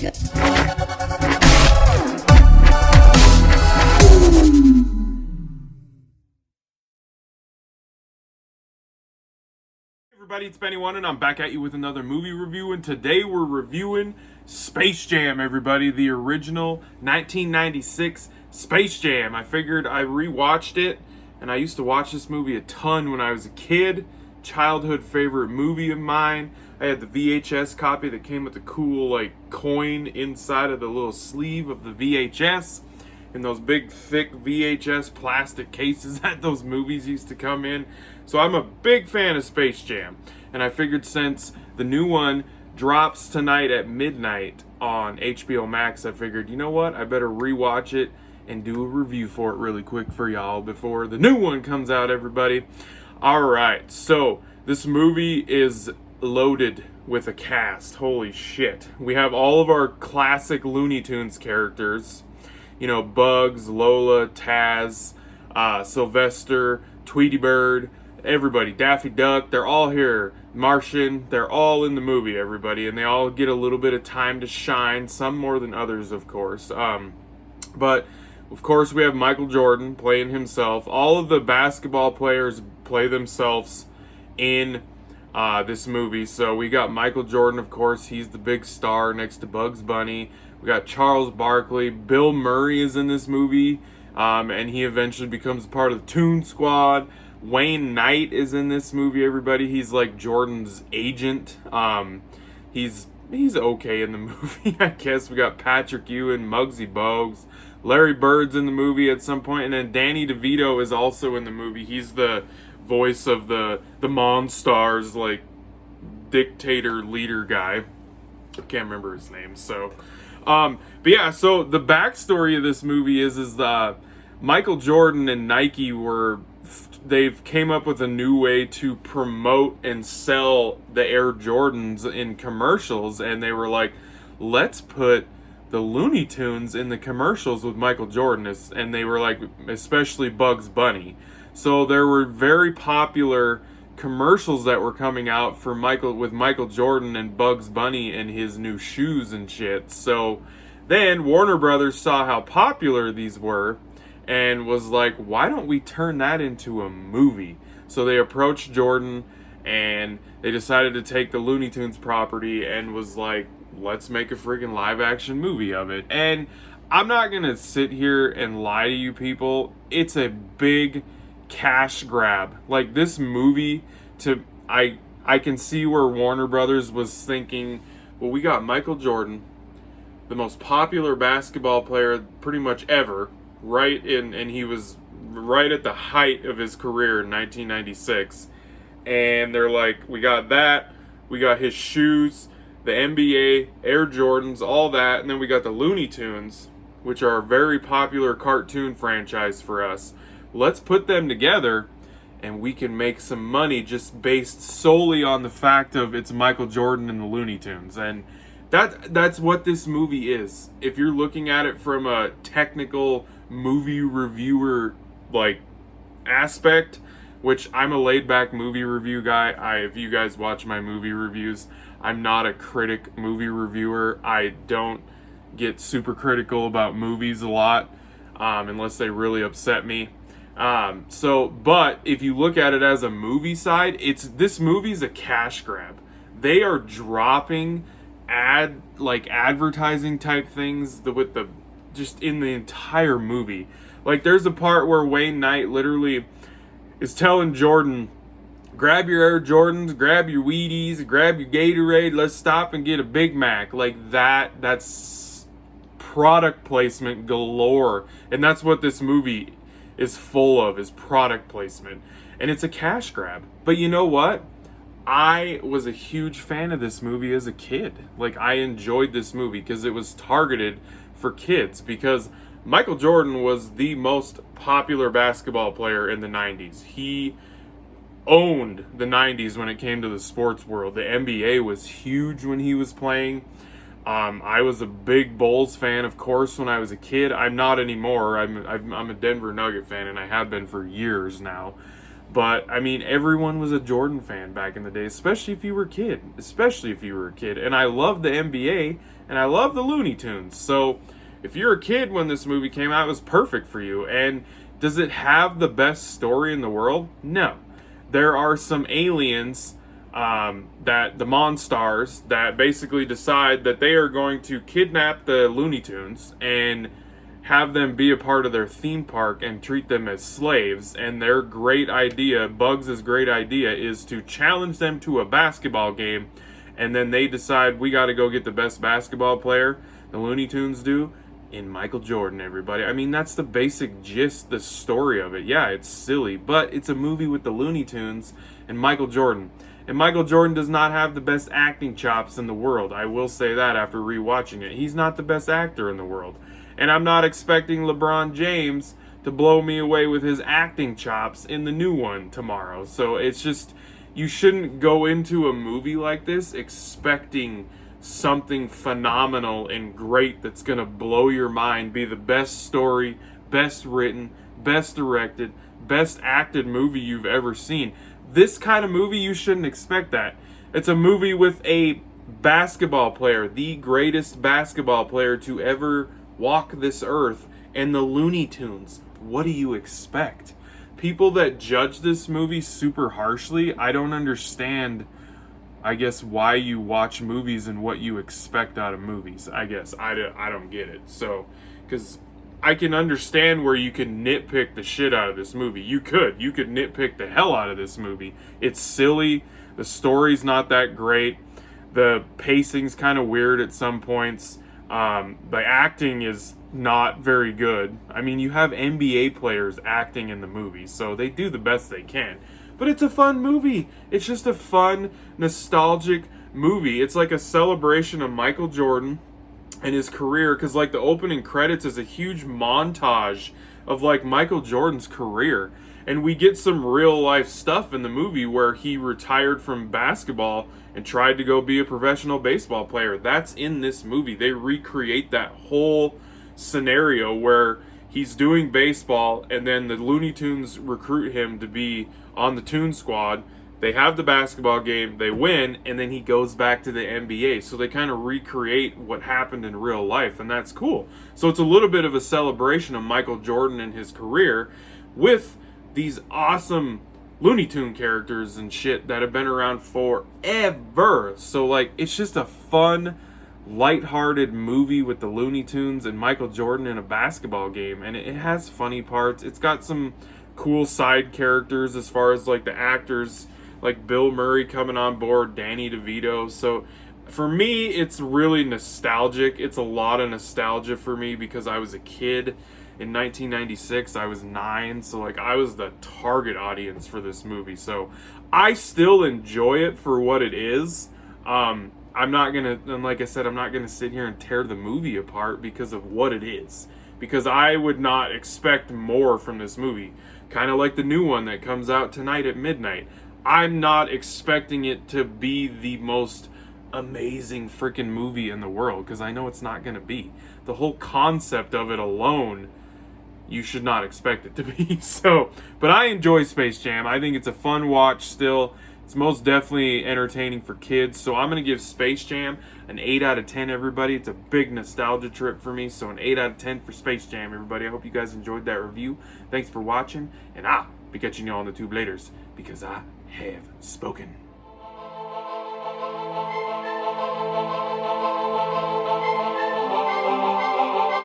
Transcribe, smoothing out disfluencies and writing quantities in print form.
Everybody, it's Benny One, and I'm back at you with another movie review, and today we're reviewing Space Jam, everybody, the original 1996 Space Jam. I figured I rewatched it, and I used to watch this movie a ton when I was a kid. Childhood favorite movie of mine. I had the VHS copy that came with the cool, coin inside of the little sleeve of the VHS, and those big, thick VHS plastic cases that those movies used to come in. So I'm a big fan of Space Jam, and I figured since the new one drops tonight at midnight on HBO Max, I figured, you know what, I better rewatch it and do a review for it really quick for y'all before the new one comes out, everybody. Alright, so this movie is loaded with a cast. Holy shit. We have all of our classic Looney Tunes characters. You know, Bugs, Lola, Taz, Sylvester, Tweety Bird, everybody, Daffy Duck, they're all here. Martian, they're all in the movie, everybody, and they all get a little bit of time to shine, some more than others, of course. But, of course, we have Michael Jordan playing himself. All of the basketball players play themselves in this movie. So we got Michael Jordan, of course, he's the big star next to Bugs Bunny. We got Charles Barkley. Bill Murray is in this movie, and he eventually becomes part of the Toon Squad. Wayne Knight is in this movie, everybody. He's like Jordan's agent. He's okay in the movie, I guess. We got Patrick Ewing, Muggsy Bogues. Larry Bird's in the movie at some point, and then Danny DeVito is also in the movie. He's the voice of the Monstars, dictator leader guy. I can't remember his name, so... but yeah, so the backstory of this movie is Michael Jordan and Nike they've came up with a new way to promote and sell the Air Jordans in commercials, and they were like, let's put the Looney Tunes in the commercials with Michael Jordan, and they were like, especially Bugs Bunny. So there were very popular commercials that were coming out for Michael Jordan and Bugs Bunny and his new shoes and shit. So then Warner Brothers saw how popular these were and was like, why don't we turn that into a movie? So they approached Jordan and they decided to take the Looney Tunes property and was like, let's make a freaking live action movie of it. And I'm not gonna sit here and lie to you people, it's a big cash grab. Like, this movie, I can see where Warner Brothers was thinking, well, we got Michael Jordan, the most popular basketball player pretty much ever, and he was right at the height of his career in 1996, and they're like, we got that, we got his shoes, the NBA, Air Jordans, all that, and then we got the Looney Tunes, which are a very popular cartoon franchise for us. Let's put them together and we can make some money just based solely on the fact of it's Michael Jordan and the Looney Tunes. And that's what this movie is. If you're looking at it from a technical movie reviewer aspect, which I'm a laid back movie review guy. If you guys watch my movie reviews, I'm not a critic movie reviewer. I don't get super critical about movies a lot, unless they really upset me. But if you look at it as a movie side, this movie's a cash grab. They are dropping advertising type things just in the entire movie. Like, there's a part where Wayne Knight literally is telling Jordan, grab your Air Jordans, grab your Wheaties, grab your Gatorade, let's stop and get a Big Mac. Like, that's product placement galore. And that's what this movie is full of, is product placement. And it's a cash grab. But you know what? I was a huge fan of this movie as a kid. Like, I enjoyed this movie because it was targeted for kids, because Michael Jordan was the most popular basketball player in the 90s. He owned the 90s when it came to the sports world. The NBA was huge when he was playing. I was a big Bulls fan, of course, when I was a kid. I'm not anymore. I'm a Denver Nugget fan, and I have been for years now. But I mean, everyone was a Jordan fan back in the day, especially if you were a kid. Especially if you were a kid. And I love the NBA and I love the Looney Tunes. So if you're a kid when this movie came out, it was perfect for you. And does it have the best story in the world? No. There are some aliens, that the Monstars, that basically decide that they are going to kidnap the Looney Tunes and have them be a part of their theme park and treat them as slaves. And their great idea, Bugs' great idea, is to challenge them to a basketball game. And then they decide, we got to go get the best basketball player, the Looney Tunes do, in Michael Jordan, everybody. I mean, that's the basic gist, the story of it. Yeah, it's silly, but it's a movie with the Looney Tunes and Michael Jordan. And Michael Jordan does not have the best acting chops in the world. I will say that after rewatching it. He's not the best actor in the world. And I'm not expecting LeBron James to blow me away with his acting chops in the new one tomorrow. So it's just, you shouldn't go into a movie like this expecting something phenomenal and great that's going to blow your mind, be the best story, best written, best directed, best acted movie you've ever seen. This kind of movie, you shouldn't expect that. It's a movie with a basketball player, the greatest basketball player to ever walk this earth, and the Looney Tunes. What do you expect? People that judge this movie super harshly, I don't understand, I guess, why you watch movies and what you expect out of movies. I guess I don't get it. So, because I can understand where you can nitpick the shit out of this movie. You could nitpick the hell out of this movie. It's silly. The story's not that great. The pacing's kind of weird at some points. The acting is not very good. I mean, you have NBA players acting in the movie, so they do the best they can. But it's a fun movie. It's just a fun, nostalgic movie. It's like a celebration of Michael Jordan and his career, because like the opening credits is a huge montage of like Michael Jordan's career. And we get some real life stuff in the movie where he retired from basketball and tried to go be a professional baseball player. That's in this movie. They recreate that whole scenario where he's doing baseball and then the Looney Tunes recruit him to be on the Toon Squad. They have the basketball game, they win, and then he goes back to the NBA. So they kind of recreate what happened in real life, and that's cool. So it's a little bit of a celebration of Michael Jordan and his career with these awesome Looney Tune characters and shit that have been around forever. So like, it's just a fun, lighthearted movie with the Looney Tunes and Michael Jordan in a basketball game, and it has funny parts. It's got some cool side characters as far as like the actors, like Bill Murray coming on board, Danny DeVito. So for me, it's really nostalgic. It's a lot of nostalgia for me because I was a kid in 1996. I was 9, so like I was the target audience for this movie. So I still enjoy it for what it is. I'm not gonna, and like I said, I'm not gonna sit here and tear the movie apart because of what it is, because I would not expect more from this movie. Kind of like the new one that comes out tonight at midnight. I'm not expecting it to be the most amazing freaking movie in the world, because I know it's not going to be. The whole concept of it alone, you should not expect it to be. So, but I enjoy Space Jam. I think it's a fun watch still. It's most definitely entertaining for kids. So I'm going to give Space Jam an 8 out of 10, everybody. It's a big nostalgia trip for me. So an 8 out of 10 for Space Jam, everybody. I hope you guys enjoyed that review. Thanks for watching. And I'll be catching you all on the tube laters, because I have spoken.